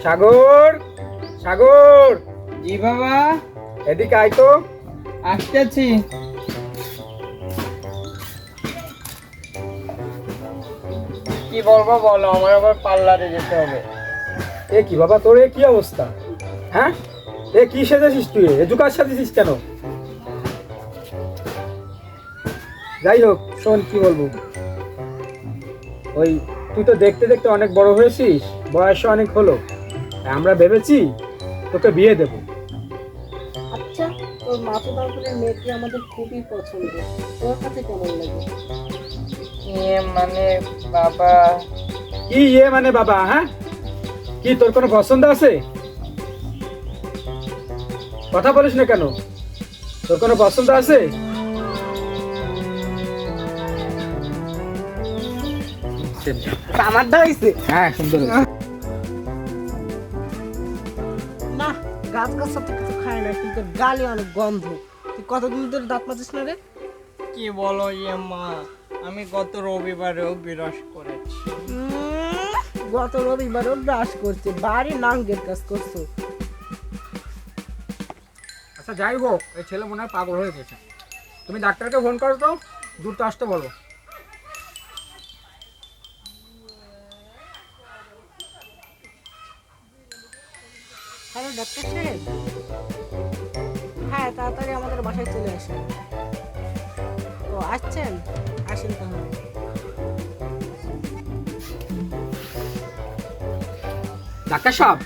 সাগর, সাগর, জি বাবা, এদিকে আয় তো। আসতেছি। কি বলবো বলো, আমার আবার পার্লারে যেতে হবে। এ কি বাবা, তোর এ কি অবস্থা? হ্যাঁ, এ কি সেজেছিস তুই? এ জুকার সাজেছিস কেন? যাই হোক, শোন কি বলবো। ওই তুই তো দেখতে দেখতে অনেক বড় হয়েছিস, বয়স অনেক হলো। আমরা ভেবেছি তোকে বিয়ে দেব। আচ্ছা, তোর মাথা দরকারের মেয়েটি আমাদের খুবই পছন্দ, তোর কাছে কেমন লাগে? মানে বাবা, কি মানে বাবা? হ্যাঁ, কি তোর কোনো পছন্দ আছে? কথা বলিস না কেন? তোর কোনো পছন্দ আছে? আমারটা হয়েছে। হ্যাঁ, সুন্দর হয়েছে। না, গাছ গাছ তো কিছু খায় না, কিন্তু গালে অনেক গন্ধ। তুই কতদিন ধরে দাঁত মাজিস না রে? কি বলো মা, আমি গত রবিবারেও বিরস করেছি। গত রবিবারও ব্রাশ করছে, বাড়ি নাঙ্গের কাজ করছো। আচ্ছা যাই হোক, এই ছেলে মনে হয় পাগল হয়ে গেছে। তুমি ডাক্তারকে ফোন করো তো, দ্রুত আসতে বলো। হ্যালো ডাক্তার সাহেব, হ্যাঁ তাড়াতাড়ি আমাদের বাসায় চলে আসেন। ও আসছেন, আসেন তাহলে। ডাক্তার সাহেব,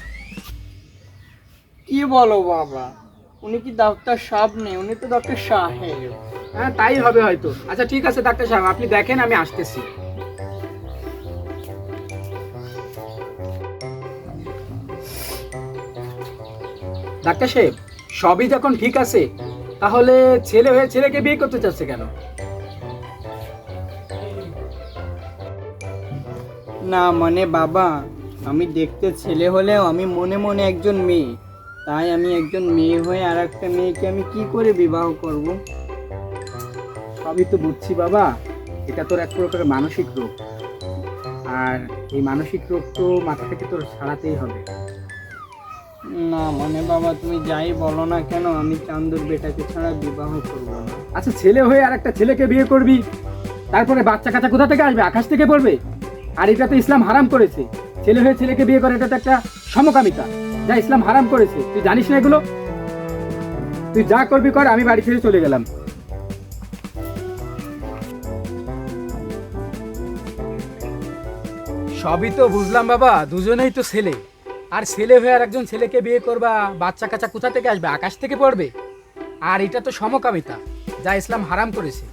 কি বলো বাবা, উনি কি ডাক্তার সাহেব নেই, উনি তো ডক্টর সাহেব। হ্যাঁ তাই হবে হয়তো। আচ্ছা ঠিক আছে ডাক্তার সাহেব, আপনি দেখেন, আমি আসতেছি। ডাক্তার সাহেব, সবই যখন ঠিক আছে, তাহলে ছেলে হয়ে ছেলেকে বিয়ে করতে চাচ্ছে কেন? না মানে বাবা, আমি দেখতে ছেলে হলেও আমি মনে মনে একজন মেয়ে, তাই আমি একজন মেয়ে হয়ে আর একটা মেয়েকে আমি কি করে বিবাহ করব? সবই তো বুঝছি বাবা, এটা তোর এক প্রকারের মানসিক রোগ। আর এই মানসিক রোগ তো মাথা থেকে তোর ছাড়াতেই হবে। না মানে বাবা, তুমি যাই বলো না কেন, আমি চান্দুর বেটাকে ছাড়া বিবাহ করবো না। আচ্ছা ছেলে হয়ে আর একটা ছেলেকে বিয়ে করবি, তারপরে বাচ্চা কাচ্চা কোথা থেকে আসবে? আকাশ থেকে পড়বে? আর এটা তো ইসলাম হারাম করেছে। ছেলে হয়ে ছেলেকে বিয়ে করে, এটা তো একটা সমকামিতা, যা ইসলাম হারাম করেছে। তুই জানিস না এগুলো? তুই যা করবি কর, আমি বাড়ি ছেড়ে চলে গেলাম। সবই তো বুঝলাম বাবা, দুজনেই তো ছেলে। আর ছেলে হয়ে আর একজন ছেলেকে বিয়ে করবা, বাচ্চা কাচ্চা কোথা থেকে আসবে? আকাশ থেকে পড়বে? আর এটা তো সমকামিতা, যা ইসলাম হারাম করেছে।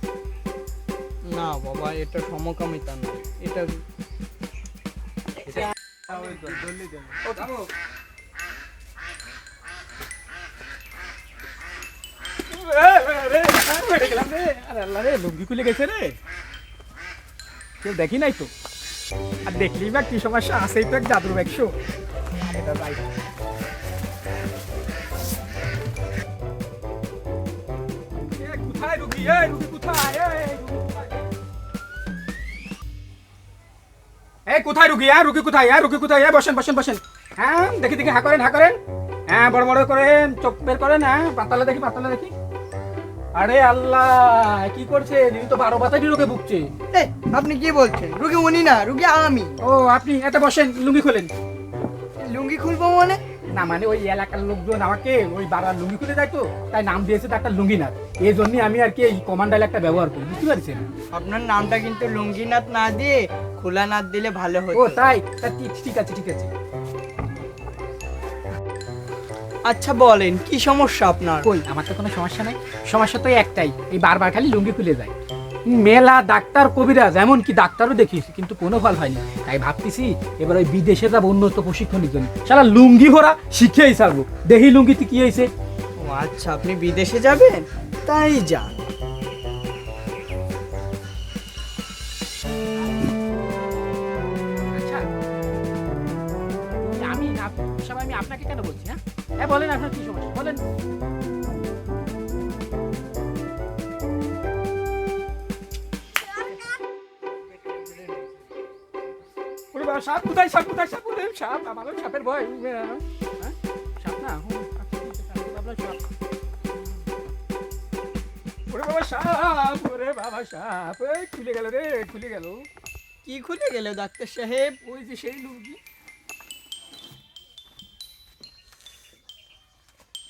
না বাবা, এটা সমকামিতা না, এটা লুঙ্গি খুলে গেছে রে, কেউ দেখি নাই তো। আর দেখলি বা কি সমস্যা আছে? তো এক জাদুর বাক্স। কোথায় রুগী? রুগী কোথায়? কোথায় রুগী? রুগী কোথায়? রুগী কোথায়? বসেন বসেন বসেন। হ্যাঁ দেখি দেখি, হা করেন হা করেন। হ্যাঁ বড় বড় করেন, চোখ বের করেন। হ্যাঁ পাতালে দেখি, পাতালে দেখি। আরে আল্লাহ, কি করছে? দিদি তো 12 বাতারি রোগে ভুগছে। আপনি কি বলছেন? রুগী উনি না, রুগী আমি। ও আপনি? এটা বসেন, লুঙ্গি খোলেন। লুঙ্গি খুলবো মানে? না মানে ওই এলাকার লোকজন আমাকে ওই বাবার লুঙ্গি খুলে দেয় তো, তাই নাম দিয়েছে ডাক্তার লুঙ্গিনাথ। এই জন্যই আমি আর কি এই কমান্ডাল একটা ব্যবহার করি, বুঝতে পারছেন? আপনার নামটা কিন্তু লুঙ্গিনাথ না দিয়ে খোলানাথ দিলে ভালো হতো। ও তাই? তা ঠিক আছে ঠিক আছে। আচ্ছা বলেন, কি সমস্যা আপনার? কই, আমার তো কোনো সমস্যা নাই। সমস্যা তো একটাই, এই বারবার খালি লুঙ্গি খুলে যায়। মেলা ডাক্তার কবিরাজ, এমন কি ডাক্তারও দেখিয়েছি, কিন্তু কোনো ফল হয়নি। তাই ভাবতেছি এবার ওই বিদেশে যাবো উন্নত প্রশিক্ষণের জন্য। শালা লুঙ্গি ভরা শিখেই ছাড়বো, দেখি লুঙ্গিতে কি হয়েছে। ও আচ্ছা, আপনি বিদেশে যাবেন? তাই যান। আচ্ছা আমি না, সবাই আমি আপনাকে কেন বলছি? হ্যাঁ হ্যাঁ বলেন, আপনার কি সমস্যা বলেন। বাবা, সাপ কোথায়, সাপ কোথায়, সাপ কোথায়, সাপ, আমারও সাপের ভয়। হ্যাঁ? সাপ না, আচ্ছা, ঠিক আছে, আমি ভাবলাম সাপ। ওরে বাবা সাপ, ওরে বাবা সাপ, এই খুলে গেল রে, খুলে গেল। কি খুলে গেল ডাক্তার সাহেব? ওই যে সেই লুঙ্গি।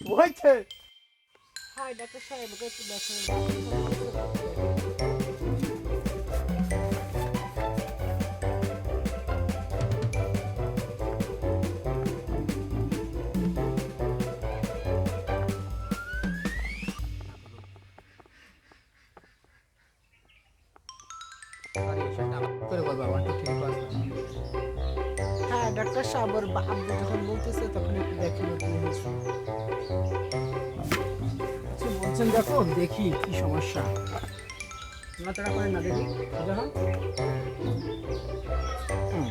হয়েছে। হ্যাঁ ডাক্তার সাহেব, ওকে একটু দেখেন। আরে সেটা আমার করে বলবো, আমার তো ঠিক আছে। হ্যাঁ ডাক্তার সাহেব, ওর আব্বু যখন বলতেছে তখন একটু দেখেন ওর কি হয়েছে। আচ্ছা বলছেন, দেখো দেখি কি সমস্যা। নাচড়া করে না দেখি, সোজা হন। হুম।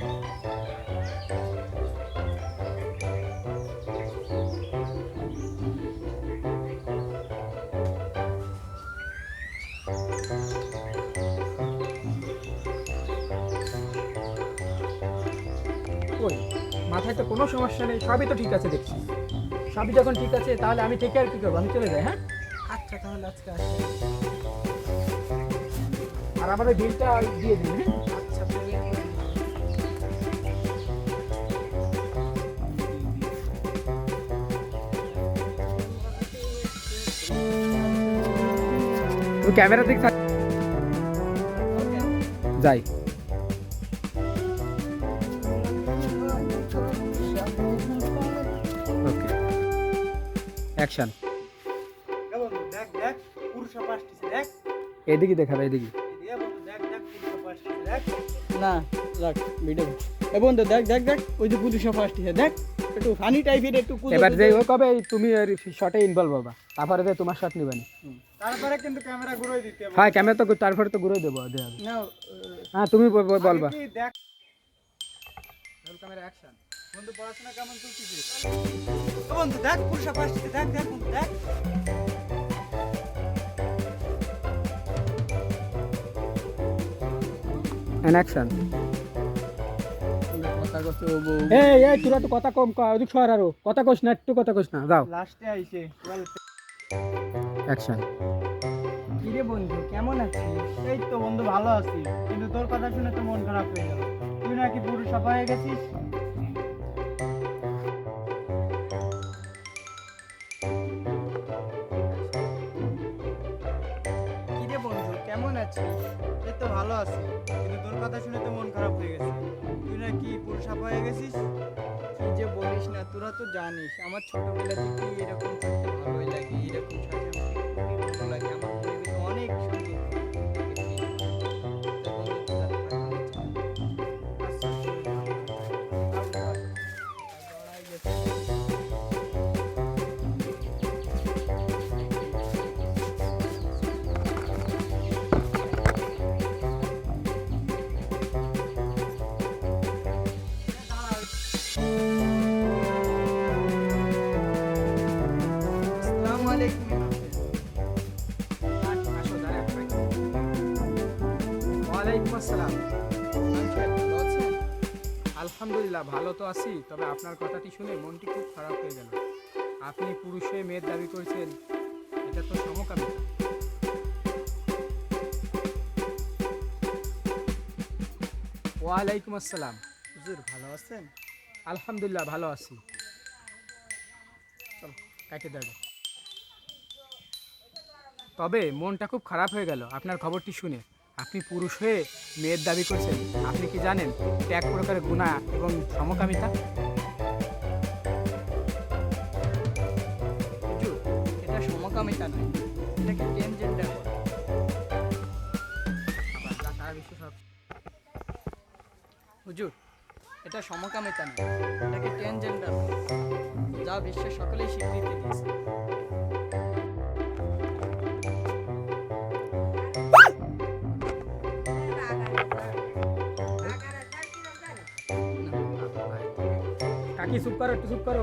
কই, মাথায় তো কোনো সমস্যা নেই, সবই তো ঠিক আছে দেখছি। সবই যখন ঠিক আছে তাহলে আমি থেকে আর কি করবো, আমি চলে যাই। হ্যাঁ, আচ্ছা তাহলে আজকে আসেন। আর আমার ওই বিলটা দিয়ে দিন। হ্যাঁ, আচ্ছা পেমেন্ট করে দিন। তুই ক্যামেরা দিক থাক, যাই। ওকে, অ্যাকশন। বন্ধু দেখ দেখ, পুরুষ সাপ আসতেছে, দেখ এদিকে দেখাবে, এদিকে। এদিকে বন্ধু, দেখ দেখ, পুরুষ সাপ আসতেছে, দেখ। না রাখ ভিডিও। এ বন্ধু দেখ দেখ দেখ, ওই যে পুরুষ সাপ আসতেছে, দেখ। একটু ফানি টাইপের, একটু এবার যে ও কবে তুমি শটে ইনভলভ হবা, তারপরে যে তোমার শট নিবে না। তারপরে কিন্তু ক্যামেরা ঘুরিয়ে দিতে হবে। হ্যাঁ, ক্যামেরা তো তারপরে তো ঘুরে দেবো। না হ্যাঁ, তুমি বলবা। কি দেখ ক্যামেরা অ্যাকশন। বন্ধু, পড়াশোনা কেমন চলতেছে? ও বন্ধু দেখ, পুরুষ সাপ আসতেছে, দেখ দেখ বন্ধু, দেখ। অ্যাকশন। কথা কচ্ছে ও বউ। এই এই তোরা তো কথা কম কর, ওদিক সর, আরো কথা কস না, একটু কথা কস না, যাও। লাস্টে আইছে। অ্যাকশন। কি রে বন্ধু, কেমন আছিস? এই তো বন্ধু ভালো আছি, কিন্তু তোর কথা শুনে তো মন খারাপ হয়ে গেল। তুই নাকি পুরুষ সাপ হয়ে গেছিস। কি রে বন্ধু, কেমন আছিস? এই তো ভালো আছি, কিন্তু তোর কথা শুনে তো মন খারাপ হয়ে গেছে। তুই নাকি পুরুষ সাপ হয়ে গেছিস। কি যে বলিস না, তোরা তো জানিস আমার ছোটবেলা থেকেই এরকম করতে ভালোই লাগে, এরকম সাজে আমাকে খুবই ভালো লাগে। আমার মনে কিন্তু অনেক সুন্দর। আসসালামু আলাইকুম। আসো, দাঁড়াও। ওয়ালাইকুম আসসালাম। ভালো আছেন? আলহামদুলিল্লাহ ভালো তো আছি, তবে আপনার কথাটি শুনে মনটি খুব খারাপ হয়ে গেল। আপনি পুরুষ হয়ে মেয়ের দাবি করেছেন, এটা তো সমকামিতা। ওয়ালাইকুম আসসালাম। হুজুর ভালো আছেন? আলহামদুলিল্লাহ ভালো আছি। চলো কাটে দেবো। তবে মনটা খুব খারাপ হয়ে গেল আপনার খবরটি শুনে। আপনি পুরুষ হয়ে মেয়ের দাবি করছেন, আপনি কি জানেন এটা এক প্রকারের গুনাহ এবং সমকামিতা? হুজুর, এটা সমকামিতা নয়, এটাকে ট্রান্সজেন্ডার বলে। হুজুর, এটা সমকামিতা নয়, এটাকে ট্রান্সজেন্ডার বলে, যা বিশ্বের সকলেই স্বীকৃতি দিয়েছে। কাকি চুপ করো, একটু চুপ করো।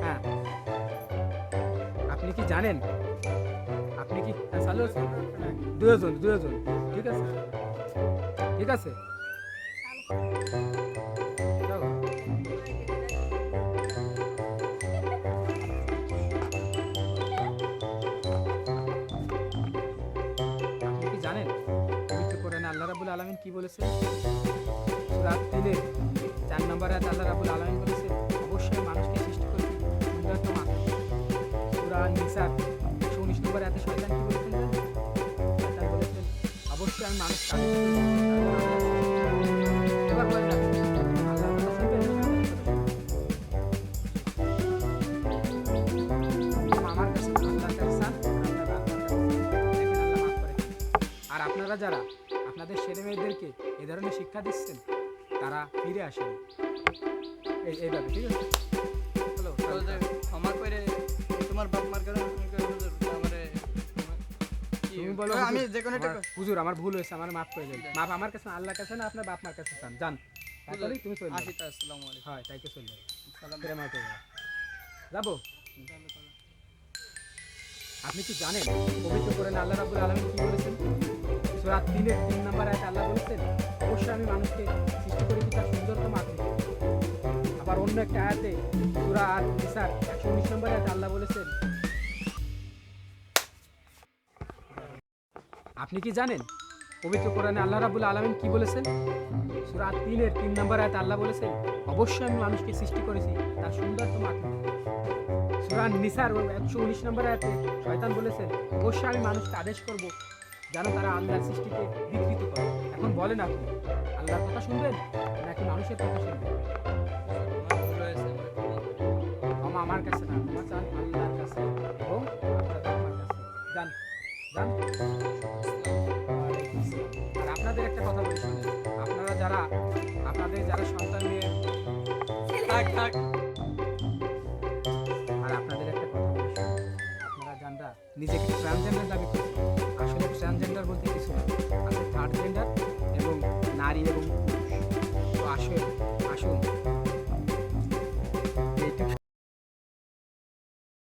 হ্যাঁ, আপনি কি জানেন, আপনি কি চালু আছে? দুজন, ঠিক আছে, ঠিক আছে। আলামিন কি বলেছেন? সূরা 3-এর 4 নম্বর আয়াতে আল্লাহ রাব্বুল আলামিন বলেছেন, অবশ্যই মানুষকে সৃষ্টি করেছি সুন্দর একটা মাথা। সূরা নিসার 119 নম্বর আয়াতে শয়তান কি বলেছেন জানেন? শয়তান বলেছেন, অবশ্যই আমি মানুষকে আদেশ করেছি। এবার বলেন আপনি, আল্লাহর কথা শুনবেন না শয়তানের কথা শুনবেন? আমার কাছে না, আল্লাহর কাছে চান, আপনারা আল্লাহর কাছে চান। দেখেন আল্লাহ মাফ করে দিবেন। আর আপনারা যারা আপনাদের ছেলে মেয়েদেরকে এ ধরনের শিক্ষা দিচ্ছেন তারা ফিরে আসেন এইভাবে, ঠিক আছে? হ্যালো, ক্ষমা করে তোমার বাপ মার কারণে আমারে তুমি বলো আমি হুজুর, যে কোনো একটা আমার- হুজুর আমার ভুল হয়েছে, আমার মাফ করে দেন। মাফ আমার কাছে না, আল্লাহর কাছে না, আপনার বাপ মার কাছে চান। যান, তাহলে তুমি চলে যাও। আশিটা আসসালামু আলাইকুম। হয় তাই তো চলে যাবো। সালাম। ফিরে মাফ করে যাবো। যাবো। আপনি কি জানেন পবিত্র কোরআনে আল্লাহ রাব্বুল আলামিন কি বলেছেন? সূরা 3-এর 3 নম্বর আয়াতে আল্লাহ বলেছেন, অবশ্যই আমি মানুষকে সৃষ্টি করেছি তার সুন্দরতম আকৃতি। আবার অন্য একটা আয়াতে সূরা নিসার 119 নম্বর আয়াতে আল্লাহ বলেছেন, আপনি কি জানেন পবিত্র কোরআনে আল্লাহ রাব্বুল আলামিন কি বলেছেন? সূরা 3-এর 3 নম্বর আয়াতে আল্লাহ বলেছেন, অবশ্যই আমি মানুষকে সৃষ্টি করেছি তার সুন্দরতম আকৃতি। সূরা নিসার 119 নম্বর আয়াতে শয়তান বলেছেন, অবশ্যই আমি মানুষকে আদেশ করব যেন তারা আল্লাহর সৃষ্টিকে বিকৃত করে। এখন বলেন আপনি, আল্লাহর কথা শুনবেন নাকি মানুষের কথা শুনবেন? আমার ভুল হয়েছে, আমারে ক্ষমা করে দিন। ক্ষমা আমার কাছে না, ক্ষমা চান আল্লাহর কাছে এবং আপনার আমার কাছে। যান যান। ওয়ালাইকুম আসসালাম। আর আপনাদের একটা কথা বলি শুনেন, আপনারা যারা আপনাদের যারা সন্তান নিয়ে থাক থাক। আর আপনাদের একটা কথা বলি শুনুন, আপনারা যারা নিজেকে ট্রান্সজেন্ডার দাবি করছেন, আসলে ট্রান্সজেন্ডার বলতে কিছু না, আছে থার্ড জেন্ডার এবং নারী এবং পুরুষ। তো আসুন